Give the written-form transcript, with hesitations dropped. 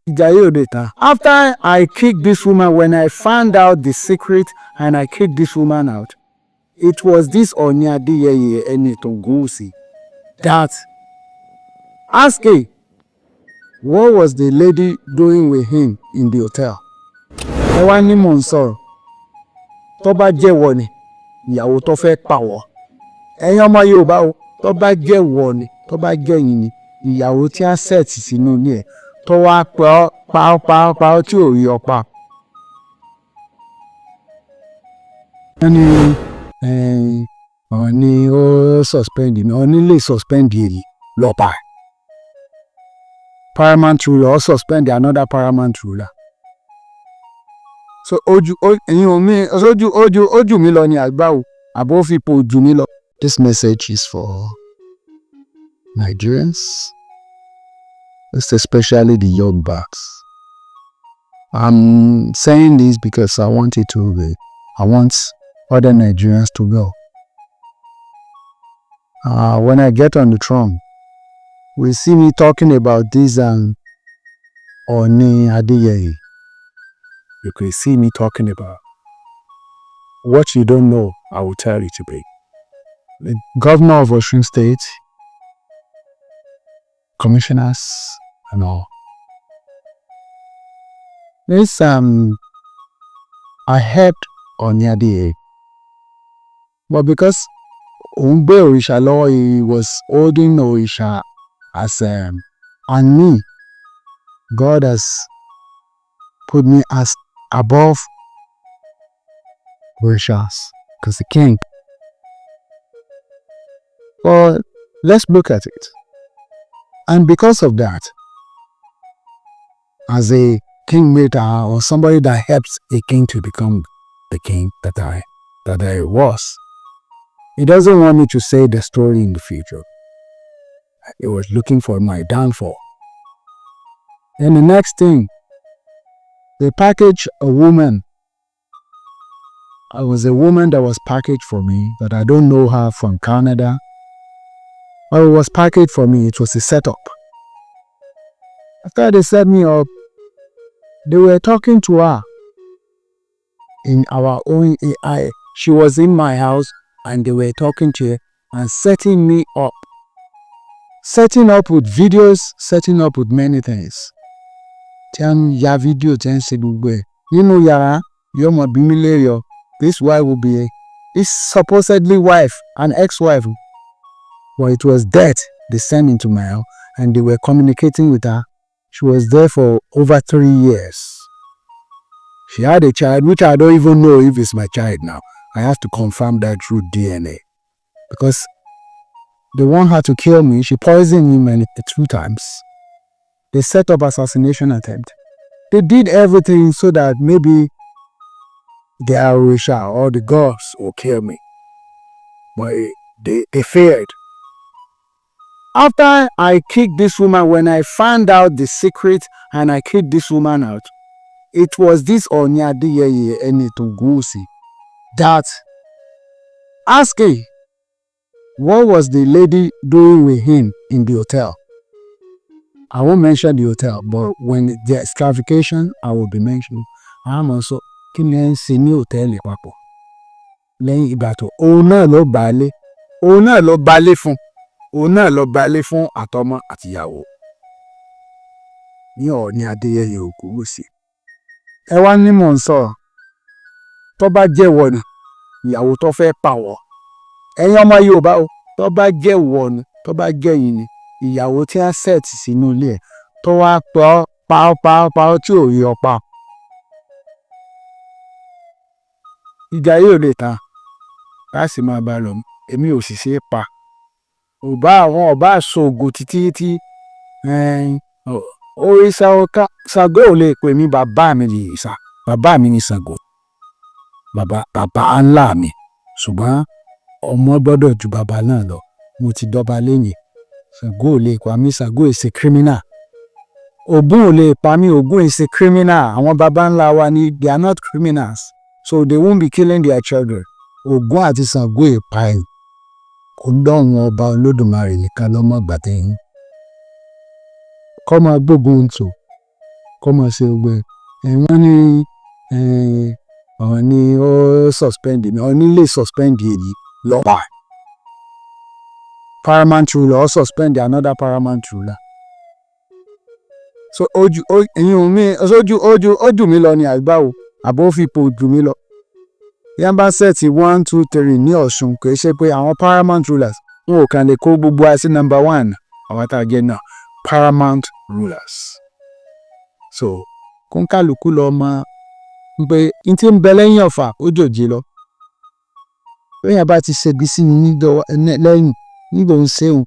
After I kicked this woman, when I found out the secret and I kicked this woman out, it was this Adeyeye Enitan Ogunwusi that asked him, what was the lady doing with him in the hotel? Ẹ wá ní mò ń sọ̀rọ̀. Tó bá jẹ́wọ́ ni, ìyàwó tó fẹ́ pàwọ́. Ẹ̀yin ọmọ Yorùbá o, tó bá jẹ́wọ́ ni, tó bá jẹ́yìn ni, ìyàwó tí a set sínú ilé ẹ̀ tó wá pa tí ò rí ọ pa. Wọ́n ní Ọọ̀ni ó suspend mi, Ọọ̀ni lè suspend èyí lọ́pàá. Paramount ruler or suspend another paramount ruler. So ojú mi lọ ni àgbáwo, àbó fi po ojú mi lọ. This message is for Nigerians, especially the young bucks. I'm saying this because I want other Nigerians to go. When I get on the throne, we see me talking about this Ooni Adeyeye. You can see me talking about what you don't know. I will tell you today. The governor of Osun State, commissioners, and all. This I helped Ooni Adeyeye, but because Umbe Orisha law, he was holding Orisha as and me, God has put me as above Orishas, because the king. But let's look at it. And because of that, as a kingmaker or somebody that helps a king to become the king that I was, he doesn't want me to say the story in the future. He was looking for my downfall. And the next thing, they packaged a woman. It was a woman that was packaged for me, that I don't know her, from Canada. But it was packaged for me. It was a setup. After they set me up, they were talking to her in our own AI. She was in my house and they were talking to her and setting me up. Setting up with videos, setting up with many things. Ya video, you know, yara, you're my bimilerio. This wife will be this supposedly wife, an ex-wife. But it was death they sent into my house and they were communicating with her. She was there for over 3 years. She had a child, which I don't even know if it's my child now. I have to confirm that through DNA. Because they want her to kill me. She poisoned me 2 times. They set up assassination attempt. They did everything so that maybe the Orisha or the gods will kill me. But they failed. After I kicked this woman, when I found out the secret and I kicked this woman out, it was this Ooni Adeyeye Enitan Ogunwusi that asked him, what was the lady doing with him in the hotel? I won't mention the hotel, but when there's clarification, I will be mentioning. I'm also killing semi hotel papo. Lẹ́yìn ìgbà tó òun náà lọ balẹ̀ fún àtọmọ àtìyàwó ní Ooni Adeyeye Ogunwusi. Ẹ wá ní mò ń sọ̀rọ̀. Tó bá jẹ́wọ́ ni, ìyàwó tó fẹ́ pàwọ́. Ẹ̀yin ọmọ Yorùbá o, tó bá jẹ́wọ́ ni, tó bá jẹ́yìn ni, ìyàwó tí a set sínú ilé ẹ̀ tó wá pa tí ò rí ọ pa. Ìjà yóò lè tán láti máa bá lọ. Èmi ò sì ṣe é pa. Ọba ṣògo títí òrìṣà Ṣàngó ò lè pè mí bàbá mi ní ìsà. Bàbá mi ní Ṣàngó. Bàbá ńlá mi. Ṣùgbọ́n ọmọ gbọ́dọ̀ ju bàbá náà lọ. Mo ti dọba lẹ́yìn. Ṣàngó ò lè pa mí. Ṣàngó is a criminal. Ògún ò lè pa mí. Ògún is a criminal. Àwọn bàbá ńlá wa ni, they are not criminals. So they won't be killing their children. Ògún àti Ṣàngó ìpààyàn. Kò dọ̀run ọba Olódùmarè nìkan ló mọ̀ gbàtẹ́yìn. Kọ́ máa gbógun tò. kó mọ̀ ṣe gbogbo ẹ̀ wọ́n ní Ọọ̀ni ó suspend mi Ọọ̀ni lè suspend èyí lọ́wọ́ paramount ruler ó suspend another paramount ruler so ojú mi lọ ni àgbáwo àbó fipò jù mí lọ yẹn bá sẹ́ẹ̀tì 1 2 3 ní Ọ̀ṣun kì í ṣe pé àwọn paramount rulers wọn ò kàn lè kó gbogbo wa sí number 1 àwọn tá a jẹ́ náà paramount rulers so kóńkálukú lọ mọ pé n tí ń bẹ lẹ́yìn ọ̀fà ó jòjì lọ lẹ́yìn bá ti ṣègbè sí mi lẹ́yìn nígbà ń ṣeun